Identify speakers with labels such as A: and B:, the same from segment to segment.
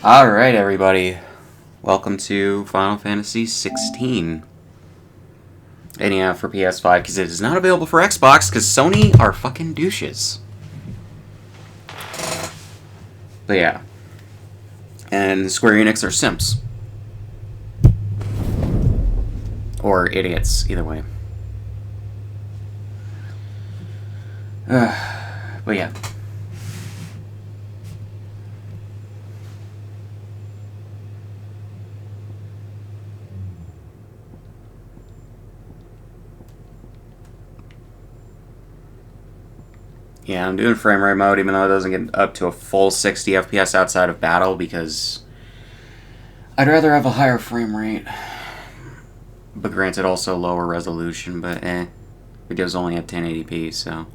A: Alright, everybody. Welcome to Final Fantasy XVI. And yeah, for PS5, because it is not available for Xbox, because Sony are fucking douches. But yeah. And Square Enix are simps. Or idiots, either way. But yeah. Yeah, I'm doing frame rate mode, even though it doesn't get up to a full 60 FPS outside of battle, because I'd rather have a higher frame rate. But granted, also lower resolution, but video's only at 1080p, so.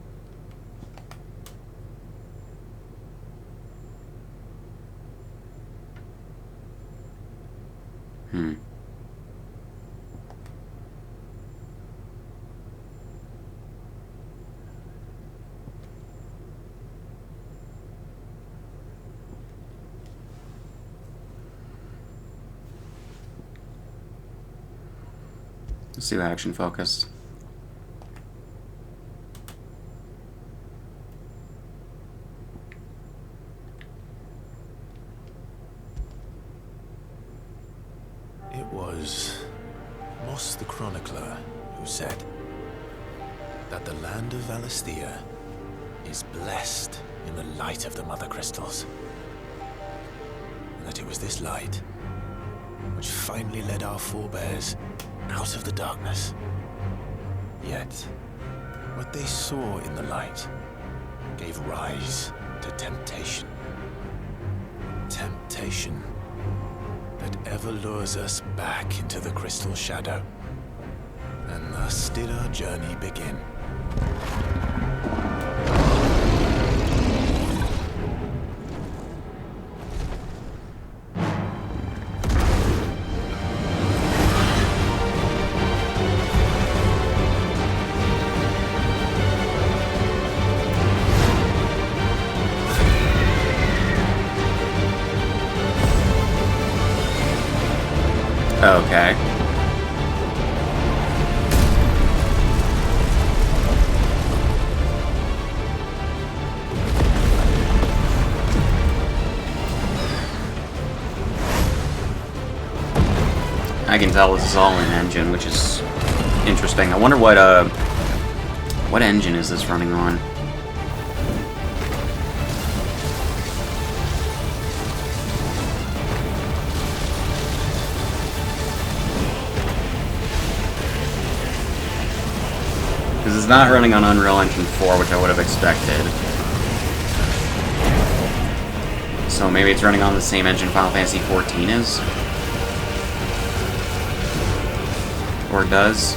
A: Let's do action focus.
B: It was Moss the Chronicler who said that the land of Valisthea is blessed in the light of the Mother Crystals. And that it was this light which finally led our forebears out of the darkness. Yet, what they saw in the light gave rise to temptation. Temptation that ever lures us back into the crystal shadow. And thus did our journey begin.
A: Okay. I can tell this is all in engine, which is interesting. I wonder what engine is this running on? Because it's not running on Unreal Engine 4, which I would have expected. So maybe it's running on the same engine Final Fantasy 14 is? Or does?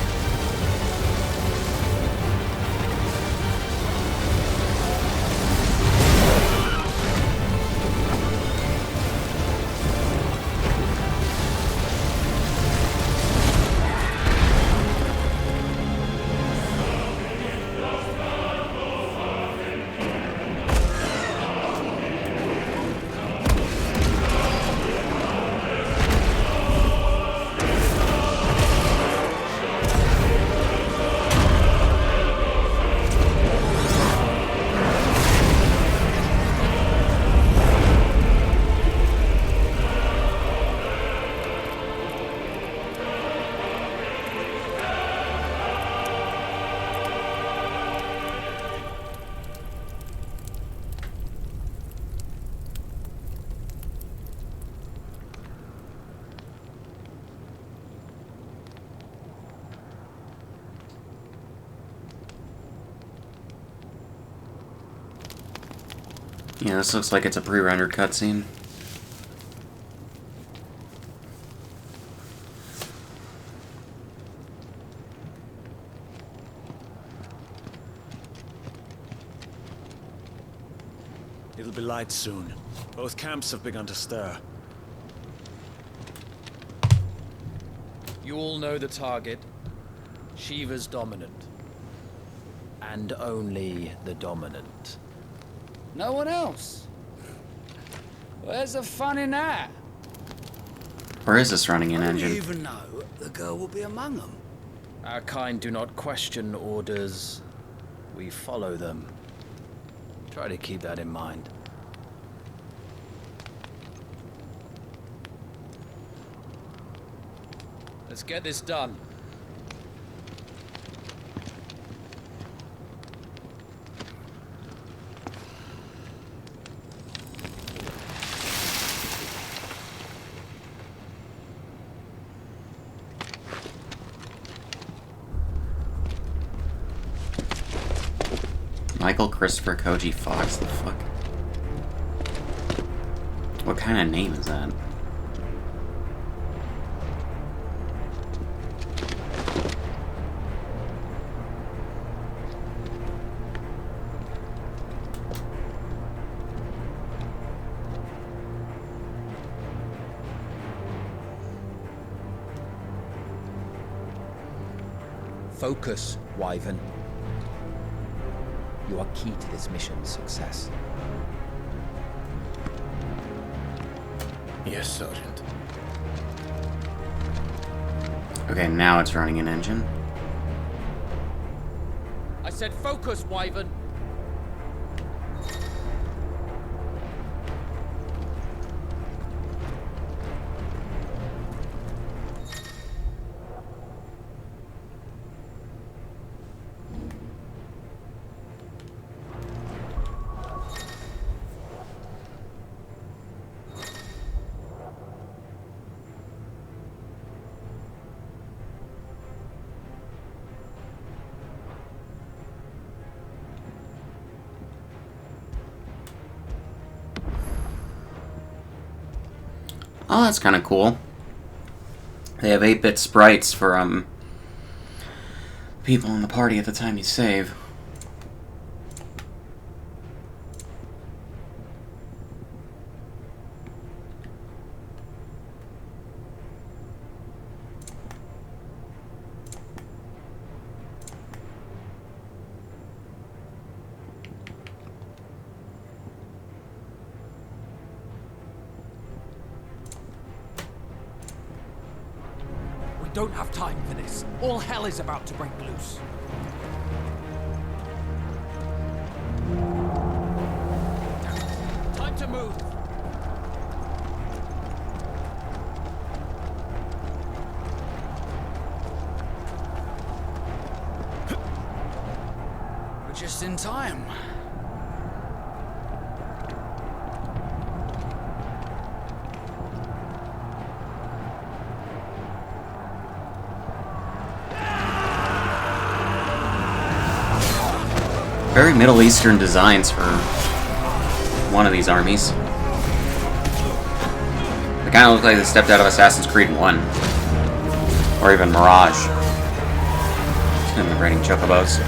A: Yeah, this looks like it's a pre-rendered cutscene.
C: It'll be light soon. Both camps have begun to stir.
D: You all know the target. Shiva's dominant. And only the dominant. No one else. Where's the fun in that?
A: Or is this running an
E: How do you
A: engine?
E: even know the girl will be among them?
D: Our kind do not question orders. We follow them. Try to keep that in mind. Let's get this done.
A: Michael Christopher Koji Fox, the fuck? What kind of name is that?
F: Focus, Wyvern. You are key to this mission's success.
B: Yes, Sergeant.
A: Okay, now it's running an engine.
D: I said focus, Wyvern.
A: Oh, that's kind of cool. They have 8-bit sprites for, people in the party at the time you save.
G: We don't have time for this. All hell is about to break loose.
D: Time to move.
E: We're just in time.
A: Very Middle Eastern designs for one of these armies. They kind of look like they stepped out of Assassin's Creed 1. Or even Mirage. And they're riding chocobos.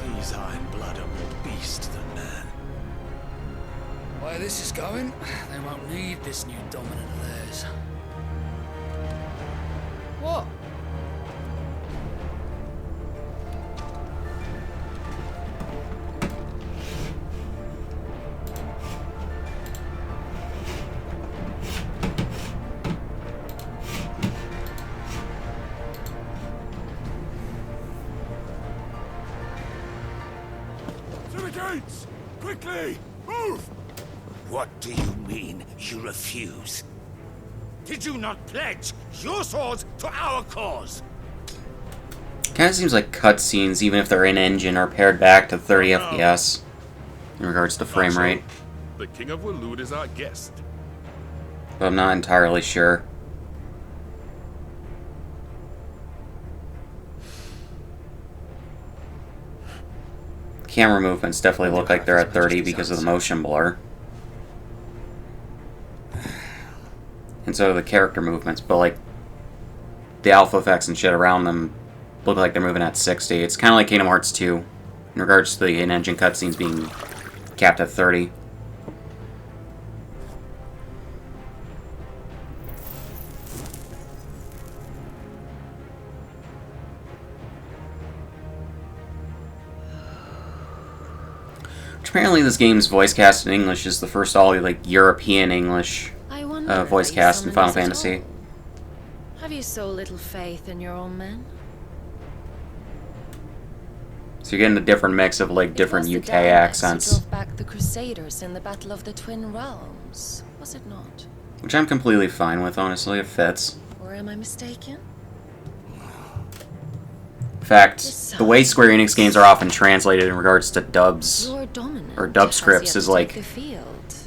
B: These Iron Blood are more beast than man.
E: Where this is going, they won't need this new dominant of theirs. What?
C: To the gates! Quickly! Move!
H: What do you mean, you refuse? Did you not pledge your swords to our cause?
A: Kind of seems like cutscenes, even if they're in engine, are pared back to 30 FPS in regards to frame rate.
I: The King of Waloed is our guest.
A: But I'm not entirely sure. Camera movements definitely look like they're at 30 because of the motion blur. and so the character movements, but like the alpha effects and shit around them look like they're moving at 60. It's kind of like Kingdom Hearts 2 in regards to the in-engine cutscenes being capped at 30. Apparently this game's voice cast in English is the first all like European English voice cast in Final Fantasy.
J: Have you so little faith in your own men?
A: So you're getting a different mix of like different UK accents.
J: Who drove back the Crusaders in the Battle of the Twin Realms, was it not?
A: Which I'm completely fine with, honestly, it fits.
J: Or am I mistaken?
A: In fact, the way Square Enix games are often translated in regards to dubs or dub scripts is like,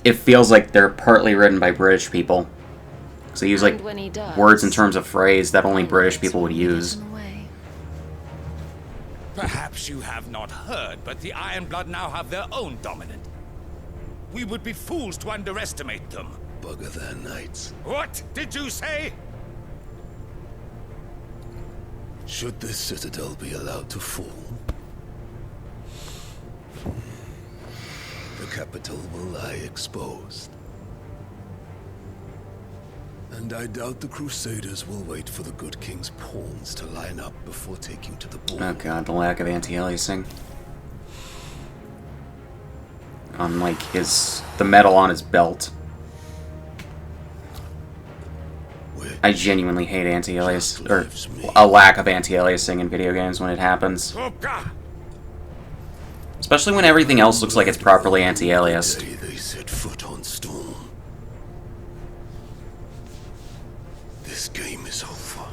A: it feels like they're partly written by British people. So they use like words in terms of phrase that only British people would use.
H: Perhaps you have not heard, but the Iron Blood now have their own dominant. We would be fools to underestimate them.
K: Bugger their knights.
H: What did you say?
K: Should this citadel be allowed to fall, the capital will lie exposed. And I doubt the Crusaders will wait for the good king's pawns to line up before taking to the ball.
A: Oh god, the lack of anti-aliasing. On like the metal on his belt. I genuinely hate anti-alias, or a lack of anti-aliasing in video games when it happens. Especially when everything else looks like it's properly anti-aliased.
K: They set foot on Storm. This game is over.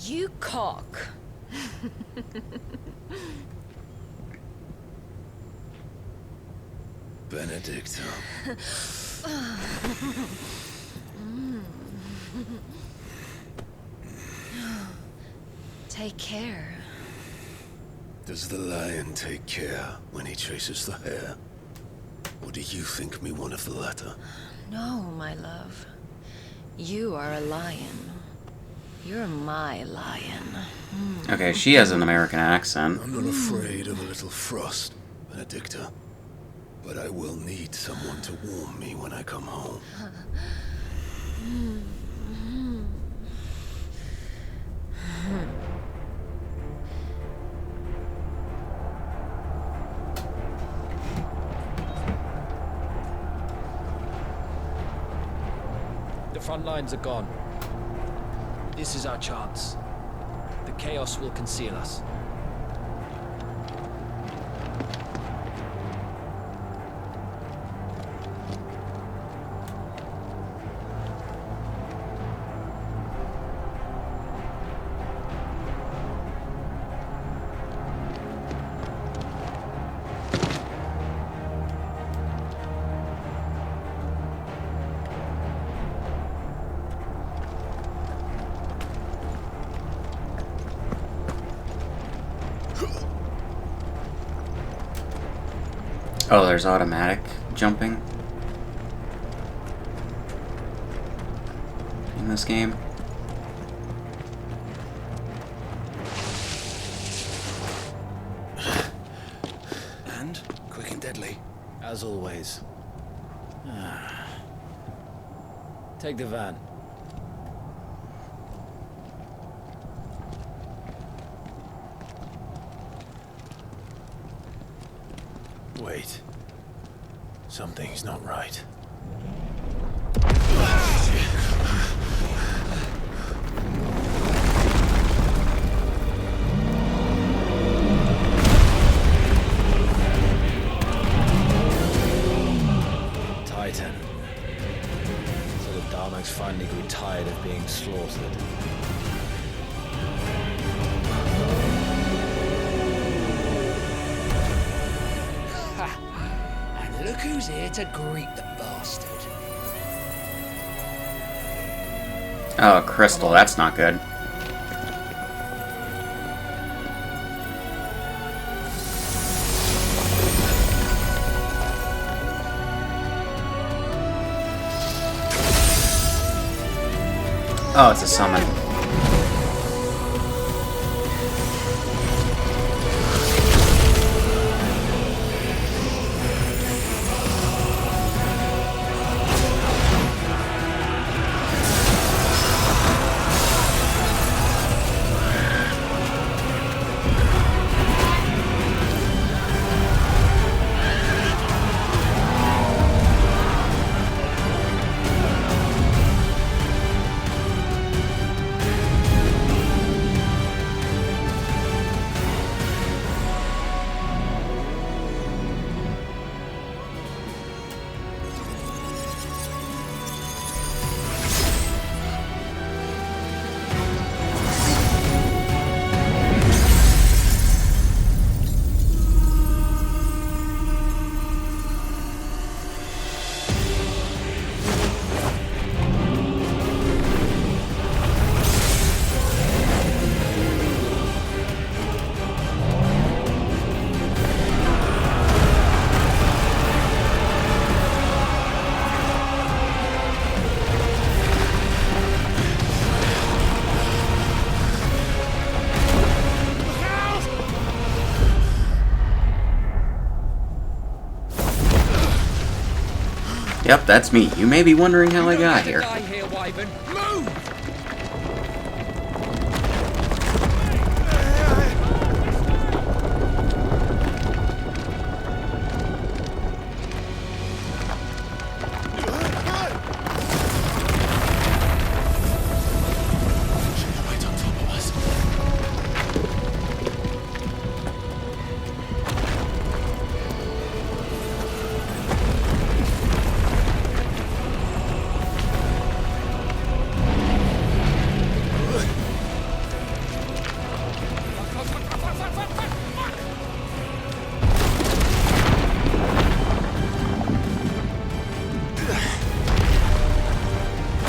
J: You cock.
K: Benedicto.
J: Take care.
K: Does the lion take care when he chases the hare? Or do you think me one of the latter?
J: No, my love. You are a lion. You're my lion.
A: Okay, she has an American accent.
K: I'm not afraid of a little frost, Benedicta. But I will need someone to warm me when I come home.
D: The front lines are gone. This is our chance. The chaos will conceal us.
A: Oh, there's automatic jumping in this game.
H: And quick and deadly.
D: As always. Take the van.
B: Wait. Something's not right.
D: Titan. So the Darmaks finally grew tired of being slaughtered.
E: Look who's here to greet the bastard.
A: Oh, crystal, that's not good. Oh, it's a summon. Yep, that's me. You may be wondering how I got here.
G: Die here, Wyvern. Move!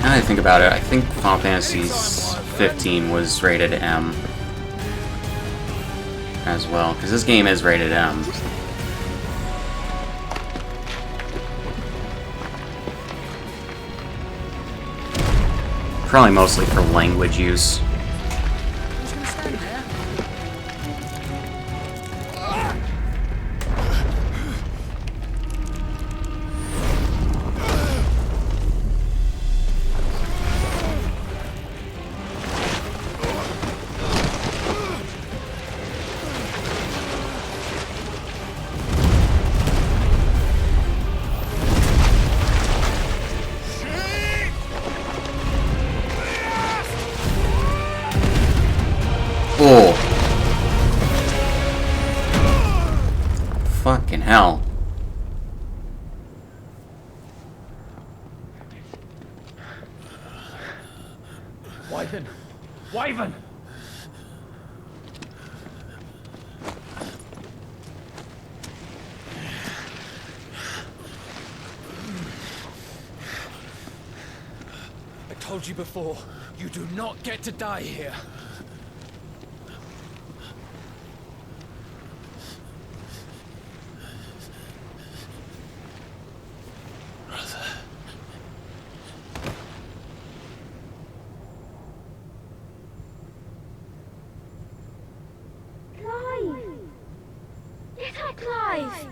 A: Now that I think about it, I think Final Fantasy 15 was rated M as well, because this game is rated M. Probably mostly for language use.
E: Who's gonna stand there?
A: Oh. Fucking hell.
G: Wyvern! Wyvern! I told you before, you do not get to die here.
L: Clive!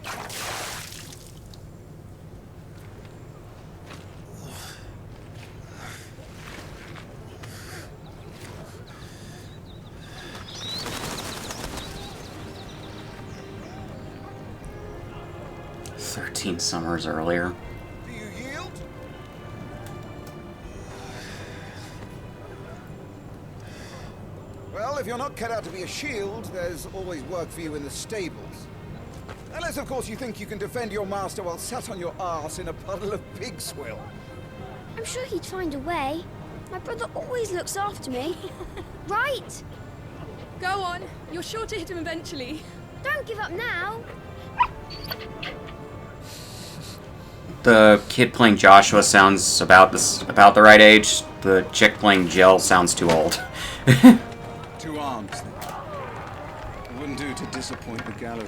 A: 13 summers earlier.
K: Do you yield? Well, if you're not cut out to be a shield, there's always work for you in the stables. Unless, of course, you think you can defend your master while sat on your arse in a puddle of pig swill.
L: I'm sure he'd find a way. My brother always looks after me. Right?
M: Go on. You're sure to hit him eventually.
L: Don't give up now.
A: The kid playing Joshua sounds about the right age. The chick playing Jill sounds too old.
K: 2 arms, then. It wouldn't do to disappoint the gallery.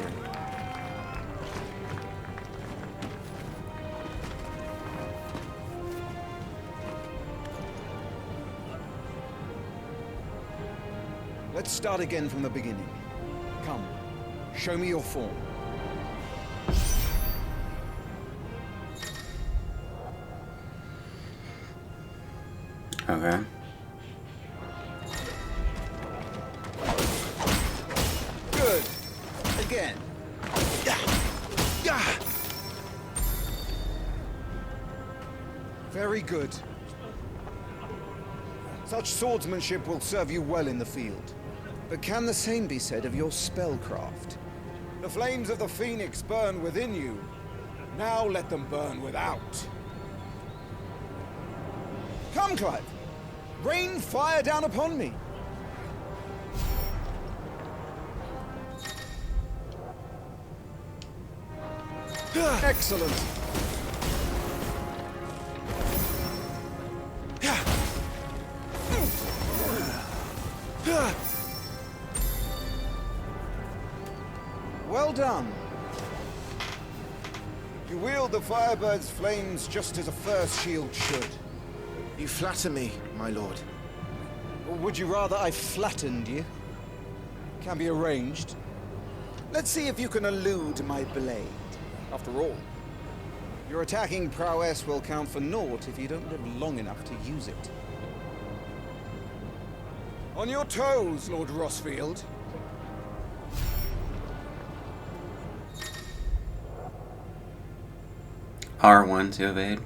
K: Let's start again from the beginning. Come, show me your form.
A: Okay.
K: Good. Again. Very good. Such swordsmanship will serve you well in the field. But can the same be said of your spellcraft? The flames of the Phoenix burn within you. Now let them burn without. Come, Clive. Rain fire down upon me. Excellent. Well done. You wield the Firebird's flames just as a first shield should.
N: You flatter me, my lord.
K: Or would you rather I flattened you? Can be arranged. Let's see if you can elude my blade. After all, your attacking prowess will count for naught if you don't live long enough to use it. On your toes, Lord Rossfield.
A: R1 to evade.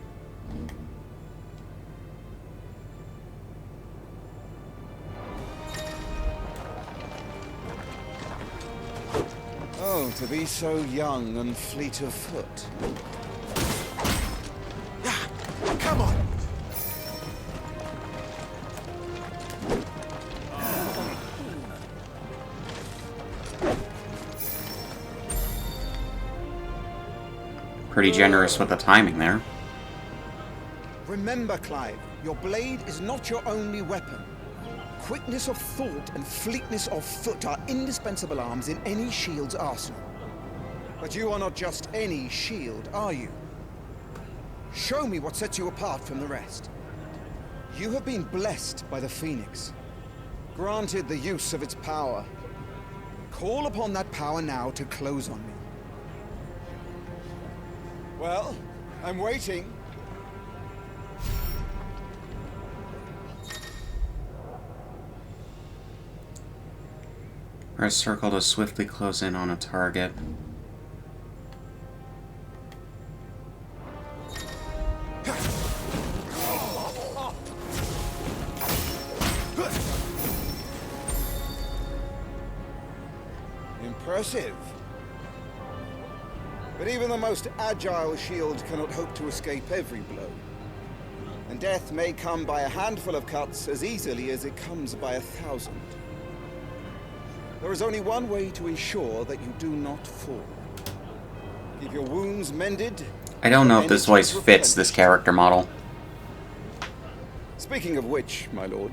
K: Oh, to be so young and fleet of foot.
N: Come on!
A: Pretty generous with the timing there.
K: Remember, Clive, your blade is not your only weapon. Quickness of thought and fleetness of foot are indispensable arms in any shield's arsenal. But you are not just any shield, are you? Show me what sets you apart from the rest. You have been blessed by the Phoenix, granted the use of its power. Call upon that power now to close on me. Well, I'm waiting.
A: Press circle to swiftly close in on a target.
K: Impressive. But even the most agile shield cannot hope to escape every blow. And death may come by a handful of cuts as easily as it comes by 1,000. There is only one way to ensure that you do not fall. Keep your wounds mended.
A: I don't know if this voice fits this character model.
K: Speaking of which, my lord,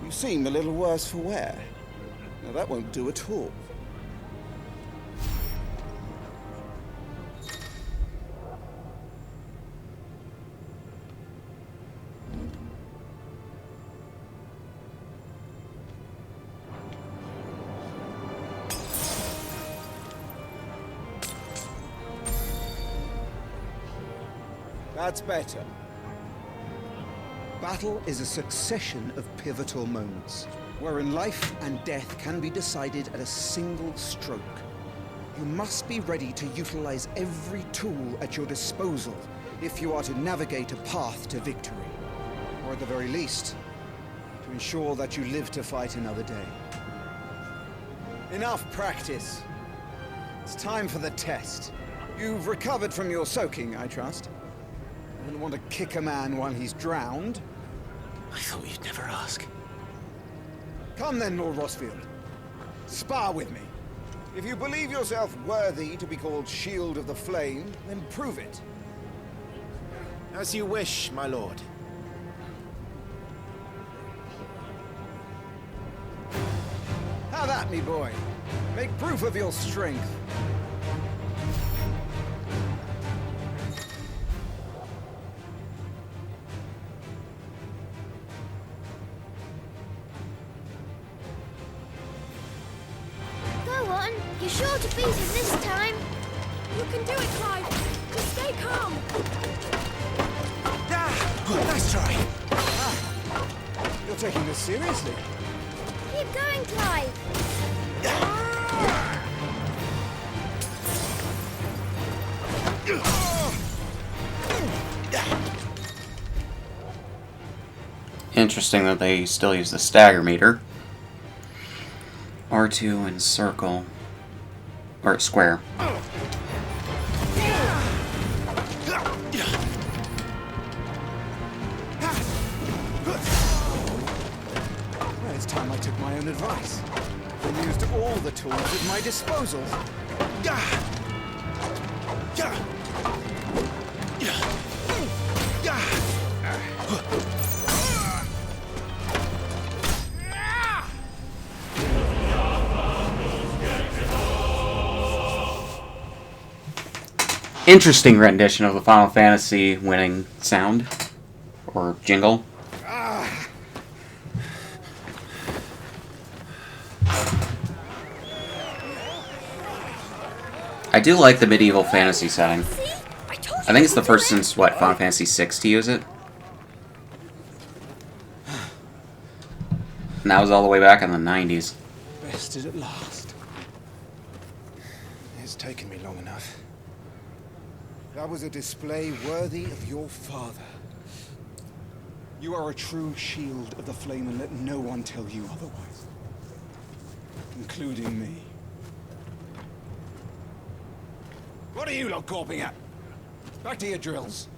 K: you seem a little worse for wear. Now that won't do at all. That's better. Battle is a succession of pivotal moments, wherein life and death can be decided at a single stroke. You must be ready to utilize every tool at your disposal if you are to navigate a path to victory, or at the very least, to ensure that you live to fight another day. Enough practice. It's time for the test. You've recovered from your soaking, I trust. I wouldn't want to kick a man while he's drowned.
N: I thought you'd never ask.
K: Come then, Lord Rossfield. Spar with me. If you believe yourself worthy to be called Shield of the Flame, then prove it.
N: As you wish, my lord.
K: Have at me, boy. Make proof of your strength.
L: Go on. You're sure to beat us this time.
M: You can do it, Clive. Just stay calm.
N: Nice try.
K: You're taking this seriously.
L: Keep going, Clive.
A: Interesting that they still use the stagger meter. R2 and circle. Or square.
K: Well, it's time I took my own advice and used all the tools at my disposal.
A: Interesting rendition of the Final Fantasy winning sound. Or jingle. I do like the medieval fantasy setting. I think it's the first since, what, Final Fantasy VI to use it? And that was all the way back in the 90s.
K: Bested at last. It's taken me long enough. That was a display worthy of your father. You are a true shield of the flame, and let no one tell you otherwise. Including me. What are you lot gawping at? Back to your drills.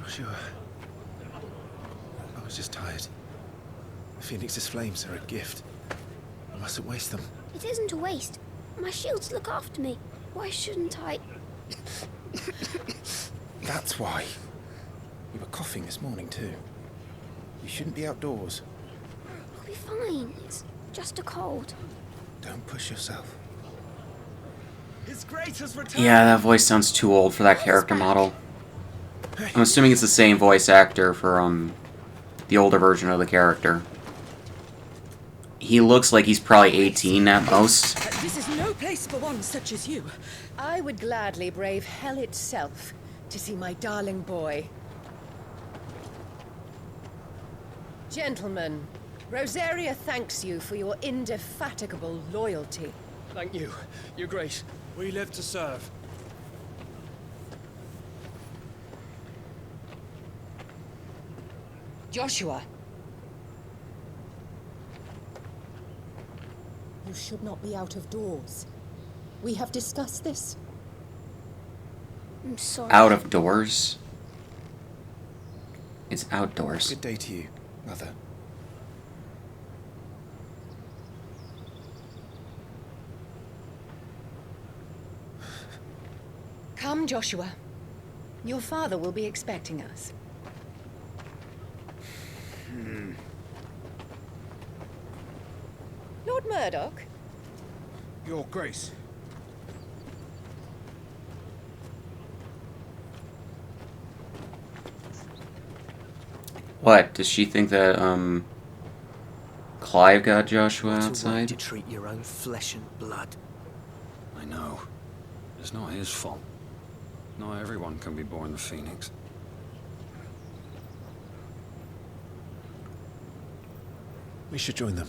N: Sure. I was just tired. Phoenix's flames are a gift. I mustn't waste them.
L: It isn't a waste. My shields look after me. Why shouldn't I?
N: That's why. You were coughing this morning too. You shouldn't be outdoors.
L: I'll be fine. It's just a cold.
N: Don't push yourself.
C: His Grace has returned.
A: Yeah, that voice sounds too old for that character model. I'm assuming it's the same voice actor for, the older version of the character. He looks like he's probably 18 at most.
O: This is no place for one such as you. I would gladly brave hell itself to see my darling boy. Gentlemen, Rosaria thanks you for your indefatigable loyalty.
C: Thank you, Your Grace. We live to serve.
O: Joshua. You should not be out of doors. We have discussed this.
L: I'm sorry.
A: Out of doors? It's outdoors.
N: Good day to you, Mother.
O: Come, Joshua. Your father will be expecting us. Lord Murdoch?
K: Your Grace.
A: What? Does she think that, Clive got Joshua
P: What a way
A: outside?
P: to treat your own flesh and blood.
Q: I know. It's not his fault. Not everyone can be born the Phoenix.
N: We should join them.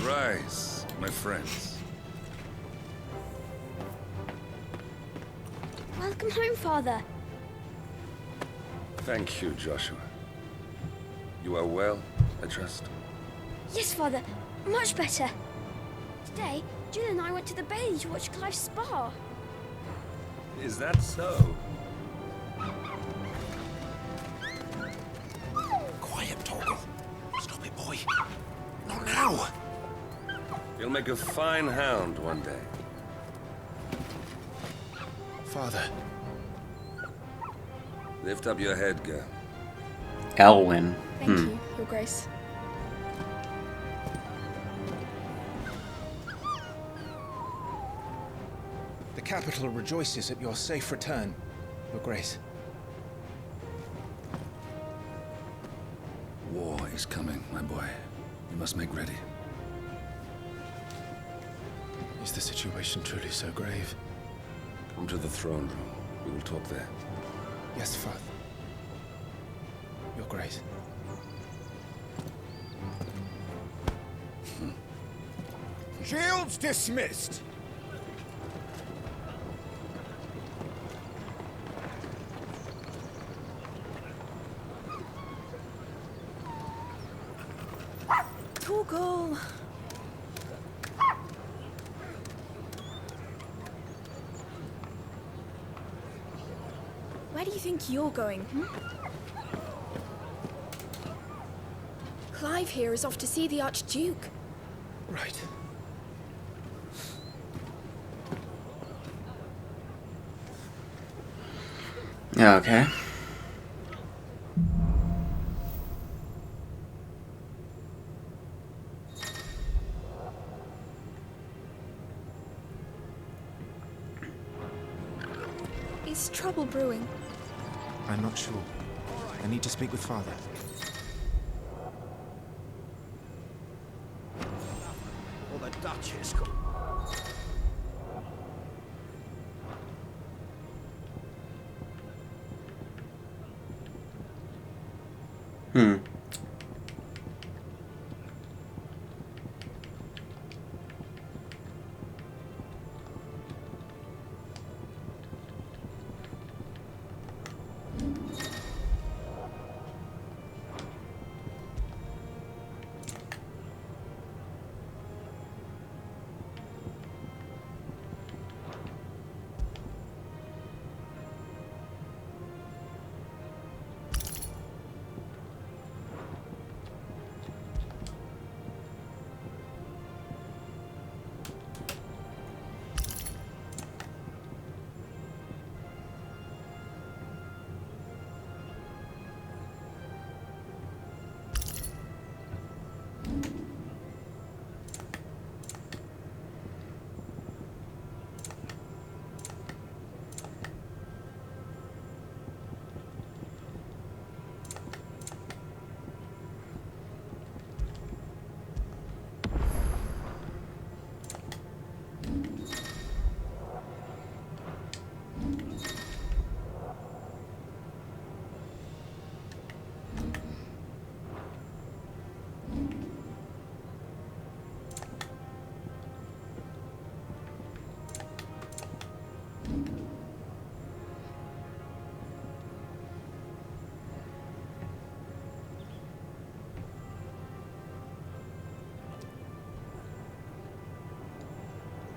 I: Rise, my friends.
L: Welcome home, Father.
I: Thank you, Joshua. You are well, I trust.
L: Yes, Father. Much better. Today, Jill and I went to the bailey to watch Clive's spa.
I: Is that so?
B: Quiet, Torgal. Stop it, boy. Not now.
I: You'll make a fine hound one day.
B: Father.
I: Lift up your head, girl.
A: Elwyn.
M: Thank you, Your Grace.
N: The capital rejoices at your safe return, Your Grace.
Q: War is coming, my boy. You must make ready.
N: Is the situation truly so grave?
I: Come to the throne room. We will talk there.
N: Yes, Father. Your Grace.
K: Shields dismissed.
M: Torgal. Where do you think you're going, Clive here is off to see the Archduke.
N: Right.
A: Okay.
M: Is trouble brewing?
N: I'm not sure. I need to speak with Father.
P: Or the Duchess.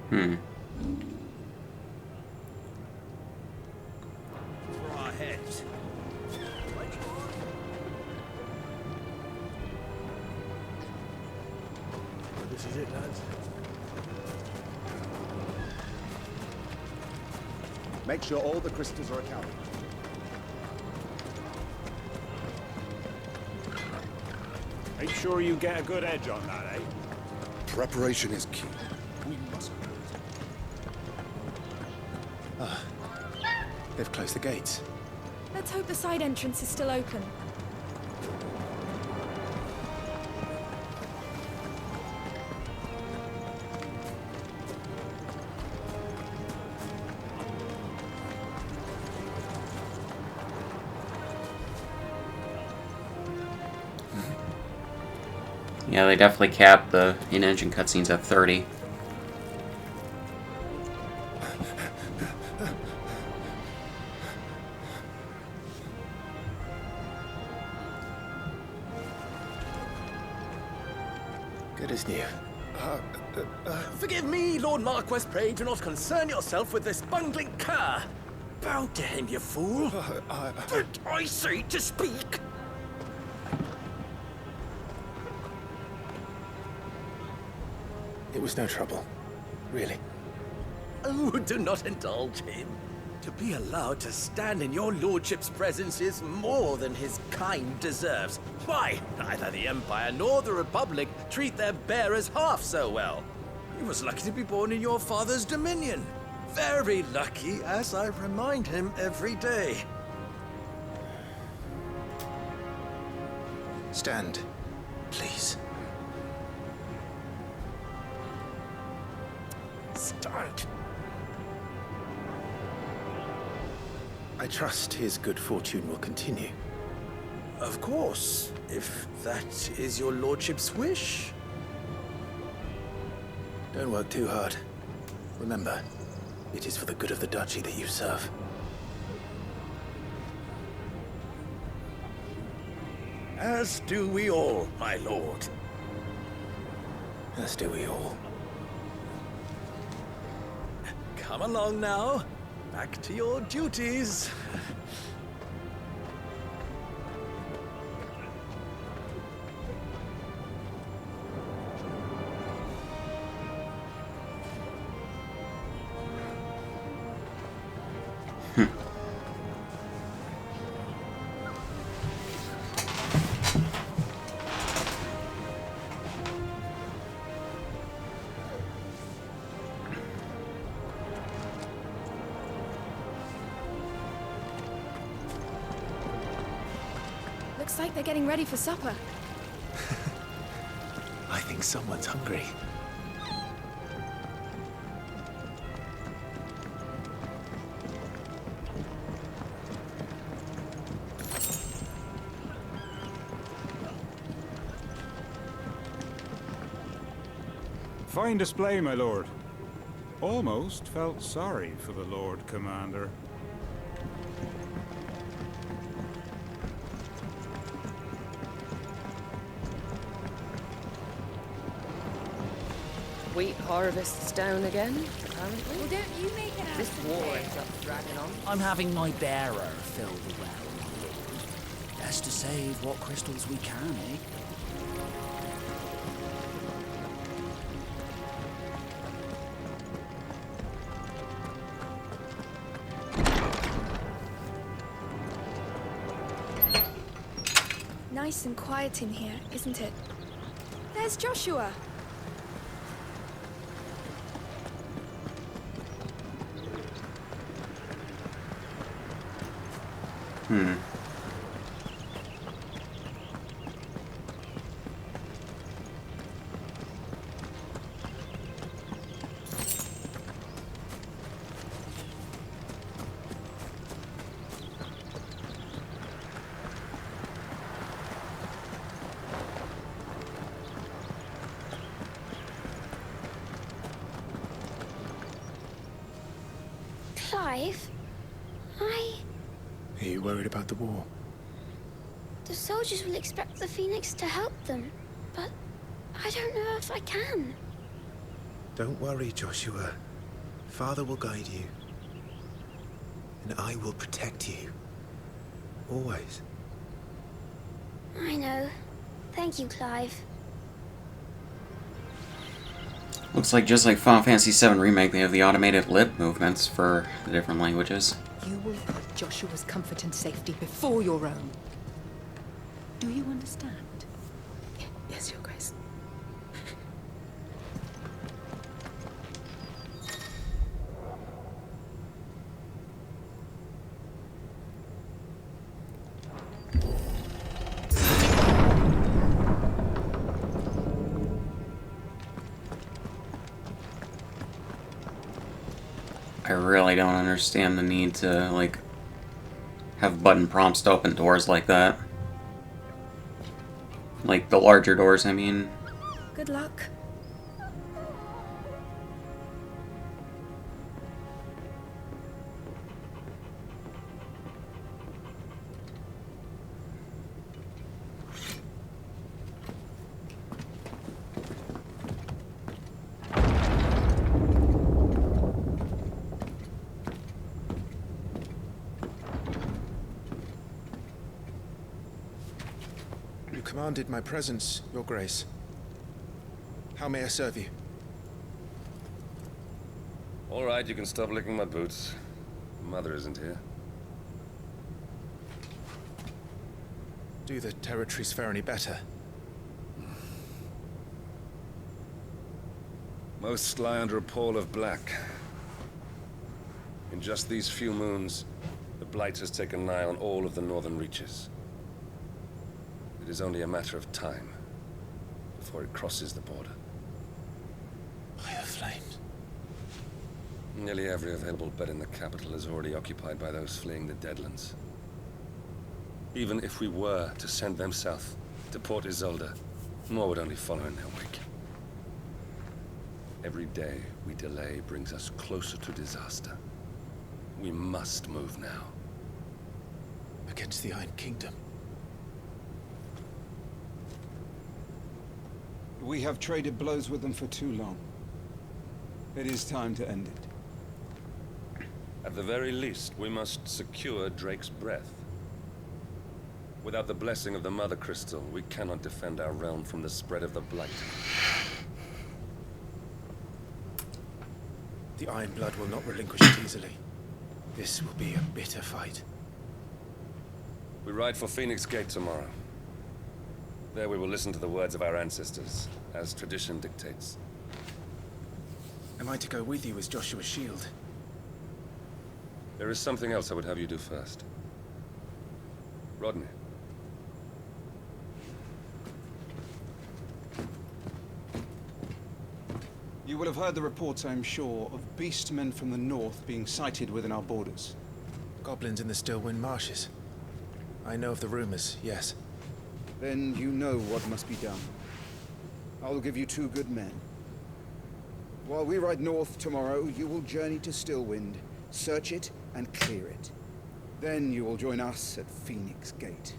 C: For our heads.
P: This is it, lads.
R: Make sure all the crystals are accounted.
C: Make sure you get a good edge on that, eh?
R: Preparation is key. We must do it.
N: They've closed the gates.
M: Let's hope the side entrance is still open.
A: Yeah, they definitely capped the in-engine cutscenes at 30.
N: Good as new.
G: Forgive me, Lord Marquess. Pray do not concern yourself with this bungling cur. Bow to him, you fool.
H: Did I say to speak?
N: It was no trouble. Really.
G: Oh, do not indulge him. To be allowed to stand in your lordship's presence is more than his kind deserves. Why, neither the Empire nor the Republic treat their bearers half so well. He was lucky to be born in your father's dominion. Very lucky, as I remind him every day.
N: Stand, please.
G: Stand.
N: I trust his good fortune will continue.
G: Of course, if that is your lordship's wish.
N: Don't work too hard. Remember, it is for the good of the duchy that you serve.
G: As do we all, my lord.
N: As do we all.
G: Come along now. Back to your duties.
M: Looks like they're getting ready for supper.
N: I think someone's hungry.
S: Fine display, my lord. Almost felt sorry for the Lord Commander.
O: Wheat harvest's down again, apparently.
M: Well, don't you make it out.
O: This war ends up dragging on.
E: I'm having my bearer fill the well, my lord. Best to save what crystals we can, eh?
M: Nice and quiet in here, isn't it? There's Joshua.
L: Clive,
N: Are you worried about the war?
L: the soldiers will expect the Phoenix to help them, but I don't know if I can.
N: Don't worry, Joshua. Father will guide you. And I will protect you. Always.
L: I know. Thank you, Clive.
A: Looks like just like Final Fantasy VII Remake, they have the automated lip movements for the different languages.
O: You will put Joshua's comfort and safety before your own. Do you understand? Yes, Your Grace.
A: I really don't understand the need to, like, have button prompts to open doors like that. Like, the larger doors, I mean.
M: Good luck.
N: You commanded my presence, Your Grace. How may I serve you?
I: All right, you can stop licking my boots. Mother isn't here.
N: Do the territories fare any better?
I: Most lie under a pall of black. In just these few moons, the Blight has taken nigh on all of the northern reaches. It is only a matter of time before it crosses the border.
N: By the flames.
I: Nearly every available bed in the capital is already occupied by those fleeing the Deadlands. Even if we were to send them south, to Port Isolde, more would only follow in their wake. Every day we delay brings us closer to disaster. We must move now.
N: Against the Iron Kingdom.
K: We have traded blows with them for too long. It is time to end it.
I: At the very least, we must secure Drake's breath. Without the blessing of the Mother Crystal, we cannot defend our realm from the spread of the Blight.
N: The Iron Blood will not relinquish it easily. This will be a bitter fight.
I: We ride for Phoenix Gate tomorrow. There we will listen to the words of our ancestors, as tradition dictates.
N: Am I to go with you as Joshua's shield?
I: There is something else I would have you do first. Rodney.
K: You will have heard the reports, I am sure, of beastmen from the north being sighted within our borders.
N: Goblins in the Stillwind Marshes. I know of the rumors, yes.
K: Then you know what must be done. I will give you 2 good men. While we ride north tomorrow, you will journey to Stillwind, search it, and clear it. Then you will join us at Phoenix Gate.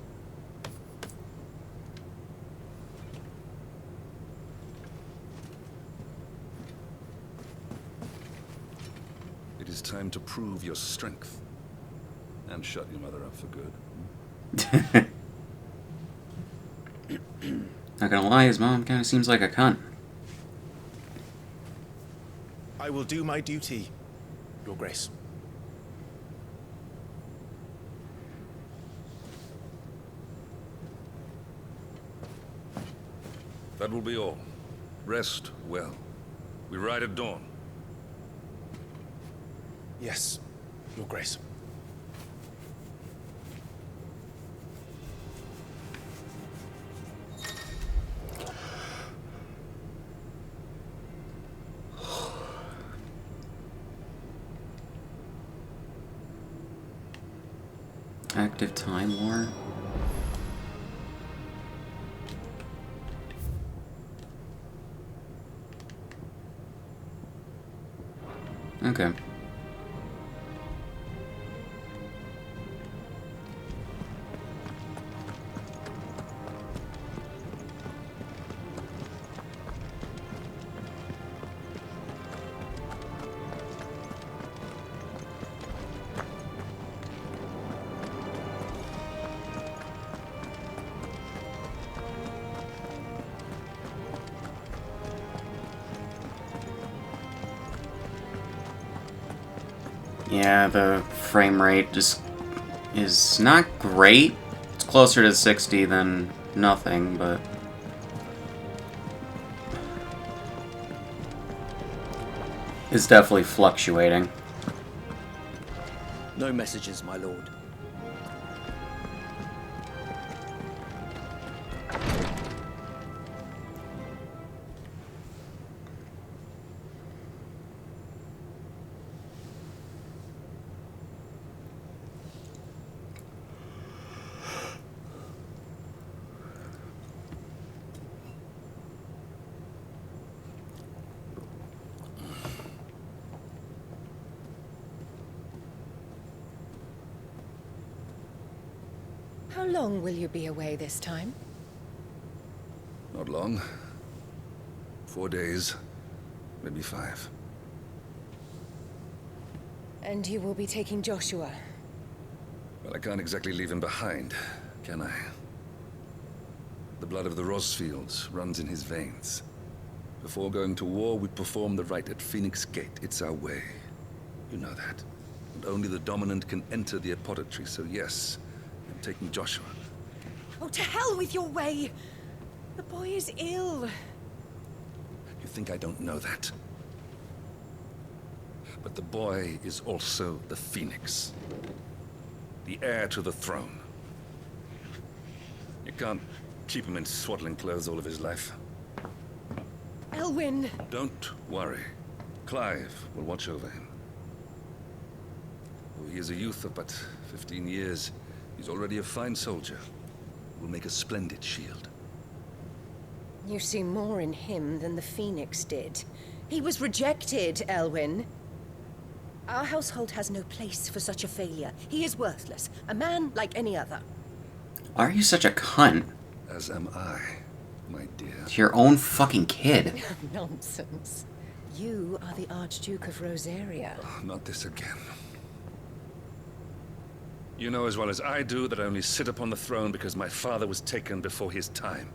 T: It is time to prove your strength. And shut your mother up for good.
A: Not gonna lie, his mom kind of seems like a cunt.
N: I will do my duty, Your Grace.
T: That will be all. Rest well. We ride at dawn.
N: Yes, Your Grace.
A: Active Time War? Okay. Yeah, the frame rate just is not great. It's closer to 60 than nothing, but... it's definitely fluctuating.
F: No messages, my lord.
O: How long will you be away this time?
T: Not long. 4 days, maybe 5.
O: And you will be taking Joshua?
T: Well, I can't exactly leave him behind, can I? The blood of the Rosfields runs in his veins. Before going to war, we perform the rite at Phoenix Gate. It's our way. You know that. And only the dominant can enter the apothecary, so yes, I'm taking Joshua.
O: Oh, to hell with your way! The boy is ill.
T: You think I don't know that? But the boy is also the Phoenix. The heir to the throne. You can't keep him in swaddling clothes all of his life.
O: Elwyn!
T: Don't worry. Clive will watch over him. Though he is a youth of but 15 years, he's already a fine soldier. Will make a splendid shield.
O: You see more in him than the Phoenix did. He was rejected, Elwyn. Our household has no place for such a failure. He is worthless. A man like any other.
A: Why are you such a cunt?
T: As am I, my dear.
A: To your own fucking kid.
O: Nonsense. You are the Archduke of Rosaria.
T: Oh, not this again. You know as well as I do that I only sit upon the throne because my father was taken before his time.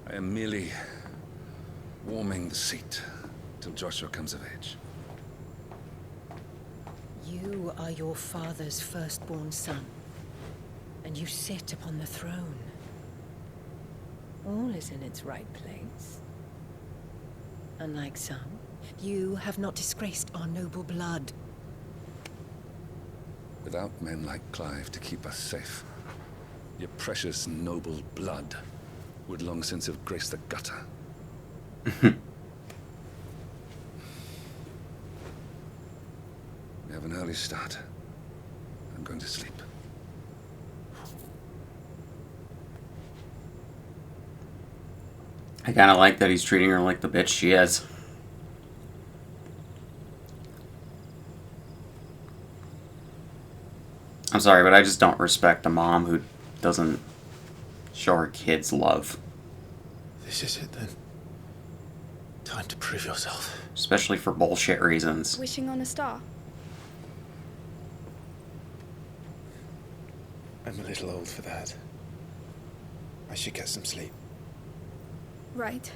T: I am merely warming the seat till Joshua comes of age.
O: You are your father's firstborn son, and you sit upon the throne. All is in its right place. Unlike some, you have not disgraced our noble blood.
T: Without men like Clive to keep us safe, your precious noble blood would long since have graced the gutter. We have an early start. I'm going to sleep.
A: I kind of like that he's treating her like the bitch she is. I'm sorry, but I just don't respect a mom who doesn't show her kids love.
N: This is it then. Time to prove yourself.
A: Especially for bullshit reasons.
M: Wishing on a star.
N: I'm a little old for that. I should get some sleep.
M: Right.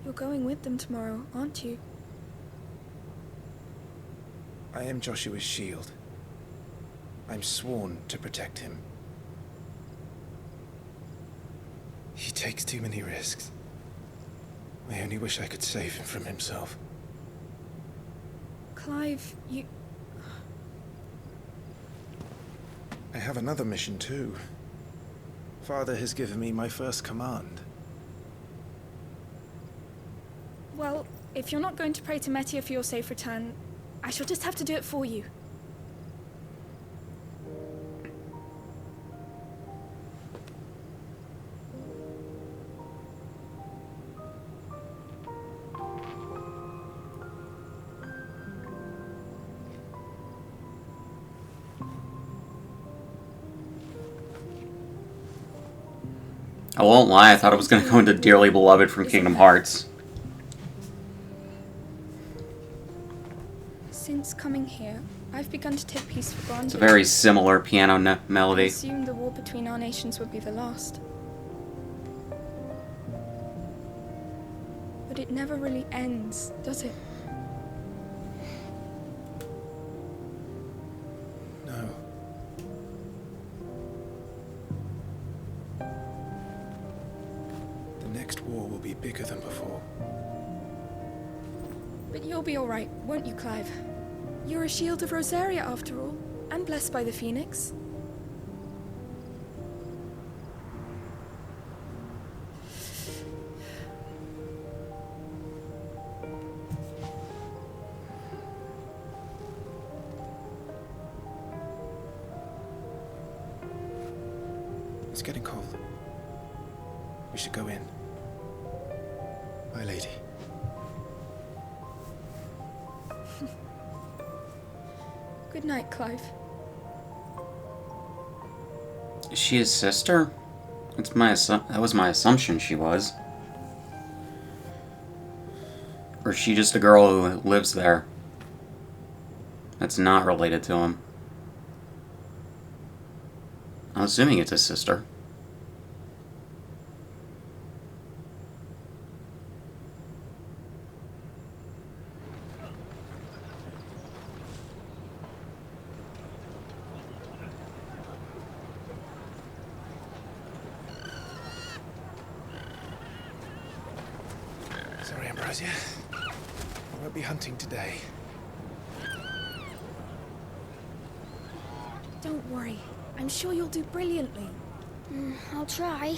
M: You're going with them tomorrow, aren't you?
N: I am Joshua's shield. I'm sworn to protect him. He takes too many risks. I only wish I could save him from himself.
M: Clive, you...
N: I have another mission too. Father has given me my first command.
M: Well, if you're not going to pray to Metia for your safe return, I shall just have to do it for you.
A: I won't lie, I thought it was going to go into Dearly Beloved from Kingdom Hearts.
M: Since coming here, I've begun to take peace for granted.
A: It's a very similar piano
M: I
A: melody.
M: assumed the war between our nations would be the last. But it never really ends, does it?
N: No. The next war will be bigger than before.
M: But you'll be alright, won't you, Clive? You're a shield of Rosaria after all, and blessed by the Phoenix.
N: It's getting cold. We should go in. My lady.
M: Good night, Clive.
A: Is she his sister? That was my assumption she was. Or is she just a girl who lives there? That's not related to him. I'm assuming it's his sister.
N: Sorry, Ambrosia. I won't be hunting today.
M: Don't worry. I'm sure you'll do brilliantly.
L: I'll try.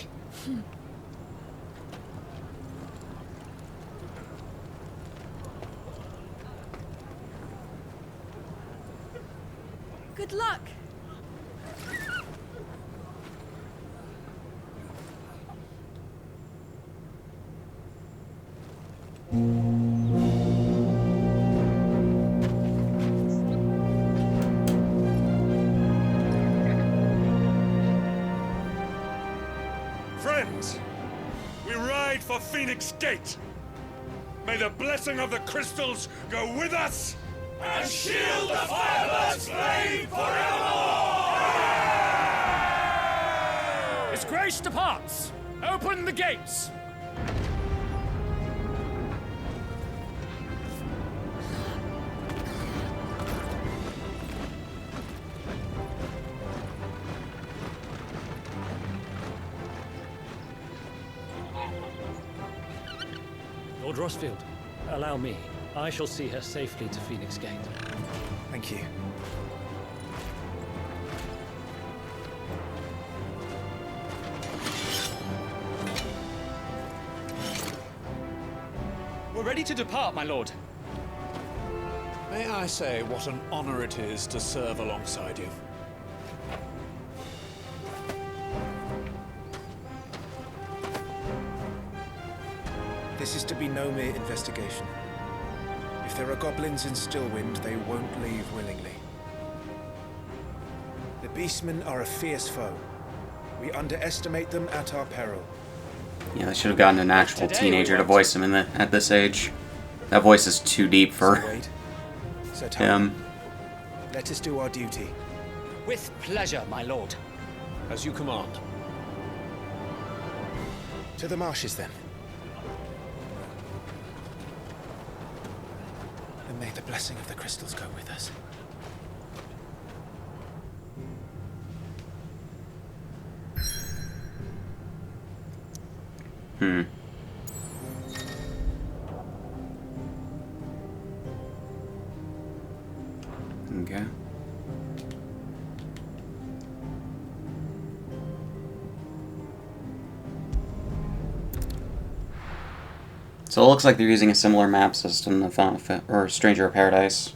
M: Good luck!
H: Friends, we ride for Phoenix Gate. May the blessing of the crystals go with us and shield the Firebird's flame forevermore!
C: His Grace departs! Open the gates!
D: Lord Rosfield, allow me. I shall see her safely to Phoenix Gate.
N: Thank you.
C: We're ready to depart, my lord.
P: May I say what an honor it is to serve alongside you?
N: This is to be no mere investigation. If there are goblins in Stillwind, they won't leave willingly. The Beastmen are a fierce foe. We underestimate them at our peril.
A: Yeah, they should have gotten an actual teenager to voice him at this age. That voice is too deep for him.
N: Let us do our duty.
C: With pleasure, my lord.
P: As you command.
N: To the marshes, then. And may the blessing of the crystals go with us.
A: Okay. So it looks like they're using a similar map system to Final or Stranger of Paradise.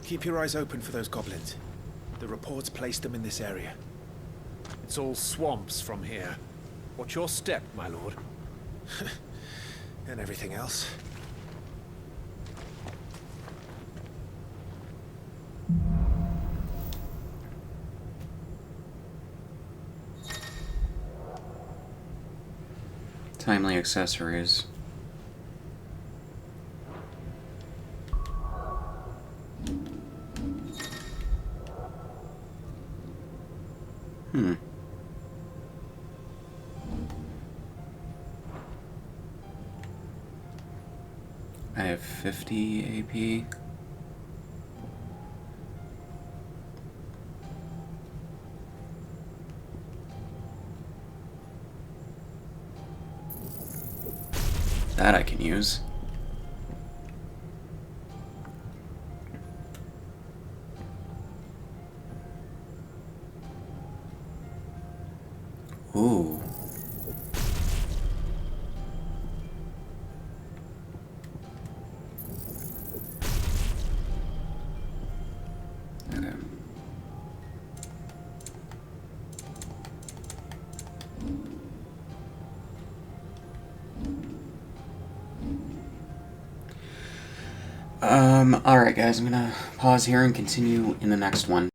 N: Keep your eyes open for those goblins. The reports placed them in this area.
P: It's all swamps from here. What's your step, my lord?
N: And everything else.
A: Timely accessories. I have 50 AP. That I can use. Ooh. Alright guys, I'm gonna pause here and continue in the next one.